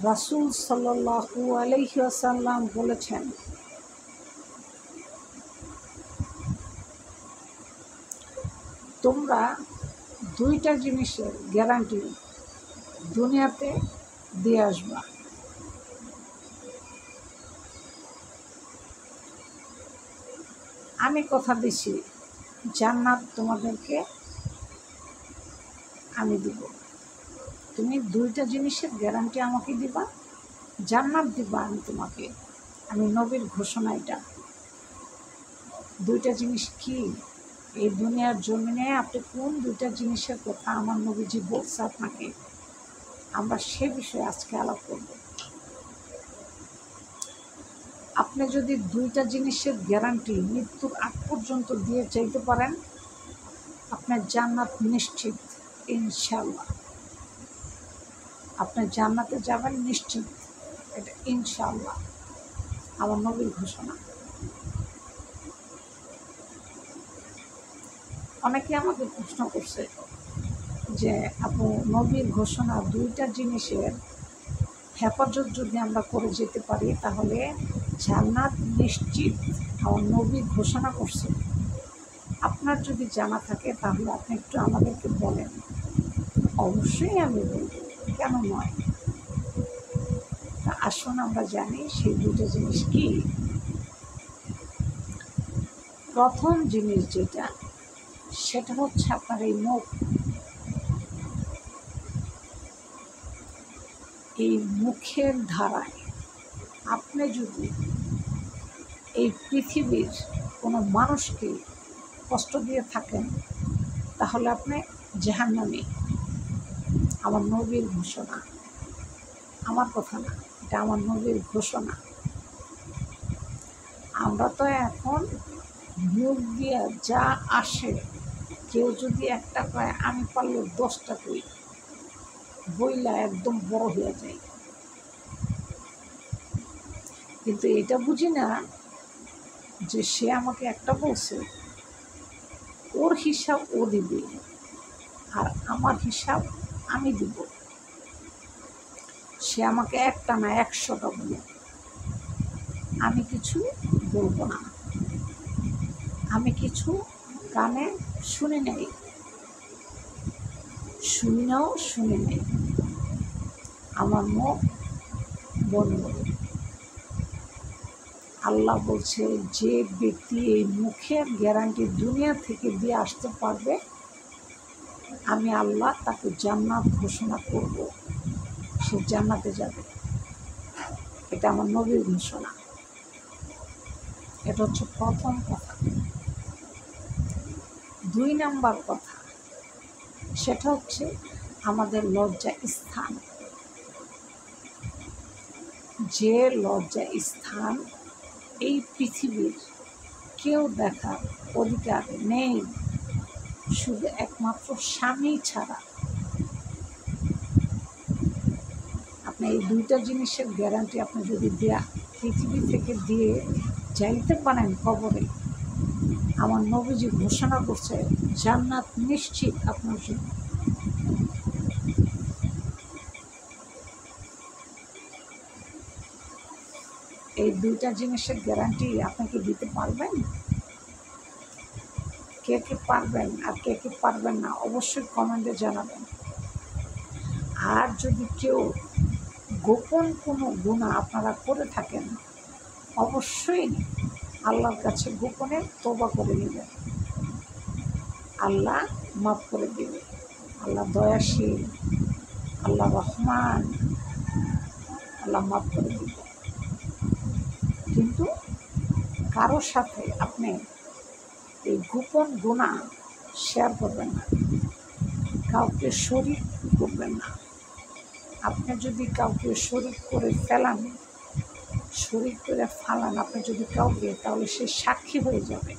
রাসূল সাল্লাল্লাহু আলাইহি ওয়াসাল্লাম বলেছেন, তোমরা দুইটা জিনিসের গ্যারান্টি দুনিয়াতে দিয়ে আসবা। আমি কথা দিছি জান্নাত তোমাদেরকে আমি দিব। তুমি দুইটা জিনিসের গ্যারান্টি আমাকে দিবা, জান্নাত দিবা আমি তোমাকে। আমি নবীর ঘোষণা এটা। দুইটা জিনিস কি? এই দুনিয়ার জমিনে আপনি কোন দুইটা জিনিসের কথা আমার নবীজি বলছে আপনাকে, আমরা সে বিষয়ে আজকে আলাপ করব। আপনি যদি দুইটা জিনিসের গ্যারান্টি মৃত্যুর আগ পর্যন্ত দিয়ে চাইতে পারেন, আপনার জান্নাত নিশ্চিত ইনশাআল্লাহ। আপনি জান্নাতে যাবেন নিশ্চিত, এটা ইনশাআল্লাহ আমার নবীর ঘোষণা। অনেকে আমাকে প্রশ্ন করছে যে আপু, নবীর ঘোষণা দুইটা জিনিসের হেফাজত যদি আমরা করে যেতে পারি তাহলে জান্নাত নিশ্চিত আমার নবী ঘোষণা করছে। আপনার যদি জানা থাকে তাহলে আপনি একটু আমাদেরকে বলেন। অবশ্যই আমি বলব, কেন নয়। তা আসুন আমরা জানি সেই দুটো জিনিস কি। প্রথম জিনিস যেটা, সেটা হচ্ছে আপনার এই মুখ। এই মুখের ধারায় আপনি যদি এই পৃথিবীর কোনো মানুষকে কষ্ট দিয়ে থাকেন তাহলে আপনি জাহান্নামী। আমার নবীর ঘোষণা, আমার কথা না, এটা আমার নবীর ঘোষণা। আমরা তো এখন মুখ দিয়ে যা আসে, কেউ যদি একটা কয় আমি পারলে 10টা কই, বইলা একদম বড় হয়ে যায়। কিন্তু এটা বুঝি না যে সে আমাকে একটা বলছে, ওর হিসাব ও দিবে আর আমার হিসাব আমি দিব। সে আমাকে একটা না 100টা বলে, আমি কিছু বলবো না। আমি কিছু কানে শুনে নেই, শুনেও শুনে নেই, আমার মুখ বন্ধ। আল্লাহ বলছে, যে ব্যক্তি এই মুখের গ্যারান্টি দুনিয়া থেকে দিয়ে আসতে পারবে, আমি আল্লাহ তাকে জান্নাত ঘোষণা করব, সে জান্নাতে যাবে। এটা আমার নবীর ঘোষণা। এটা হচ্ছে প্রথম কথা। 2 নাম্বার কথা, সেটা হচ্ছে আমাদের লজ্জা স্থান। যে লজ্জা স্থান এই পৃথিবীর কেউ দেখার অধিকার নেই, শুধু একমাত্র স্বামী ছাড়া। আপনি এই দুইটা জিনিসের গ্যারান্টি আপনি যদি দেয়া পৃথিবী থেকে দিয়ে যাইতে পারেন কবরে, আমার নবীজি ঘোষণা করছে জান্নাত নিশ্চিত আপনার জন্য। এই দুইটা জিনিসের গ্যারান্টি আপনাকে দিতে পারবেন? কে কে পারবেন আর কে কে পারবেন না অবশ্যই কমেন্টে জানাবেন। আর যদি কেউ গোপন কোনো গুনাহ আপনারা করে থাকেন, অবশ্যই আল্লাহর কাছে গোপনে তওবা করে নেবেন, আল্লাহ মাফ করে দেবে। আল্লাহ দয়াশীল, আল্লাহ রহমান, আল্লাহ মাফ করে দেবে। কিন্তু কারোর সাথে আপনি এই গোপন গুনাহ শেয়ার করবেন না, কাউকে শরীক করবেন না। আপনি যদি কাউকে শরীক করে ফেলান, শরীক করে ফালান আপনি যদি কাউকে, তাহলে সে সাক্ষী হয়ে যাবে।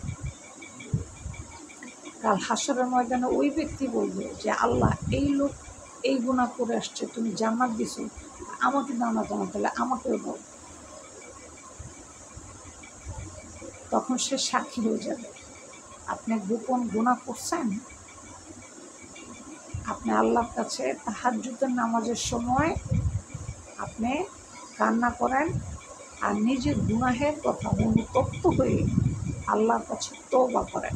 কাল হাসরের ময়দানে ওই ব্যক্তি বলবে যে আল্লাহ, এই লোক এই গুনাহ করে আসছে, তুমি জান্নাত দিছো, আমাকে দাও না কেন, তাহলে আমাকেও দাও। তখন সে সাক্ষী হয়ে যাবে। আপনি গোপন গুনাহ করছেন, আপনি আল্লাহর কাছে তাহাজ্জুদের নামাজের সময় আপনি কান্না করেন আর নিজের গুনাহের কথা অনুতপ্ত হয়ে আল্লাহর কাছে তওবা করেন।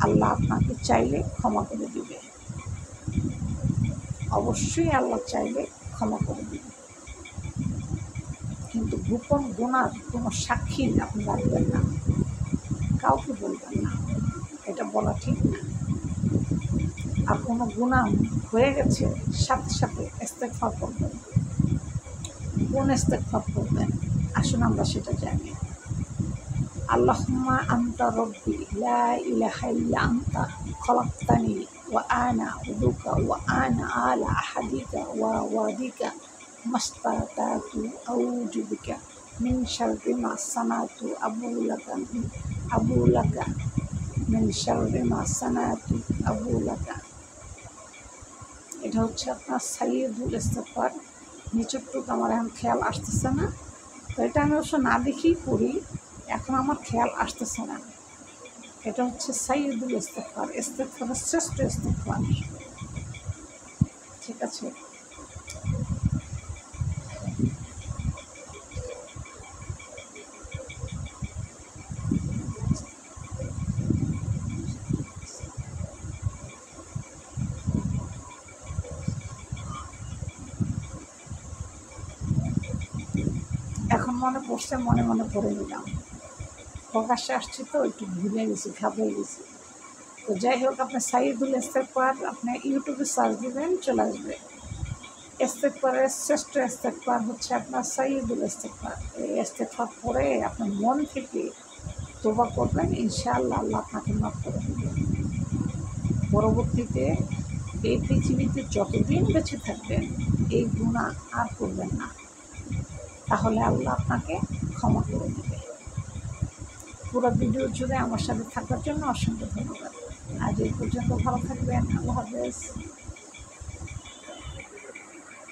আল্লাহ আপনাকে চাইলে ক্ষমা করে দিবে, অবশ্যই আল্লাহ চাইলে ক্ষমা করে দিবে। কিন্তু গোপন গুনার কোনো সাক্ষী আপনি রাখবেন না, কাউকে বলবেন না, এটা বলা ঠিক না। আর কোনো গুনাহ হয়ে গেছে সাথে সাথে ইস্তেগফার করবেন। কোন ইস্তেগফার করবেন আসুন আমরা সেটা জানি। আল্লাহুম্মা আনতা রব্বি লা ইলাহা ইল্লা আনতা খলাকতানি ওয়া আনা আবদুকা ওয়া আনা আলা আহাদিকা ওয়া ওয়াদিকা মাস্তাতাতু আউযু বিকা মিন শাররি মা সানাতু আবু লাকা মিন শাররি মা সানাতু আবু লাকা। এটা হচ্ছে আপনার সাইয়্যিদুল ইস্তিগফার। নিচেরটুকু আমার এখন খেয়াল আসতেছে না, তো এটা আমি অবশ্য না দেখেই পড়ি, এখন আমার খেয়াল আসতেছে না। এটা হচ্ছে সাইয়্যিদুল ইস্তিগফার, ইস্তিগফারের শ্রেষ্ঠ ইস্তিগফার। ঠিক আছে? এখন মনে পড়ছে, মনে মনে পড়ে নিলাম। প্রকাশ্যে আসছি তো একটু ভুলে গেছি, ঘাবড়ে গেছি। তো যাই হোক, আপনি সাইয়্যিদুল ইস্তিগফার আপনি ইউটিউবে সার্চ দিবেন, চলে আসবে। ইস্তিগফারের শ্রেষ্ঠ ইস্তিগফার হচ্ছে আপনার সাইয়্যিদুল ইস্তিগফার। এই ইস্তিগফার পরে আপনার মন থেকে তওবা করবেন, ইনশাআল্লাহ আল্লাহ আপনাকে মাফ করে দেবেন। পরবর্তীতে এই পৃথিবীতে যতদিন বেঁচে থাকবেন এই গুনাহ আর করবেন না, তাহলে আল্লাহ আপনাকে ক্ষমা করে দেবে। পুরো ভিডিও জুড়ে আমার সাথে থাকার জন্য অসংখ্য ধন্যবাদ। আজ এই পর্যন্ত, ভালো থাকবেন। আল্লাহ হাফেজ।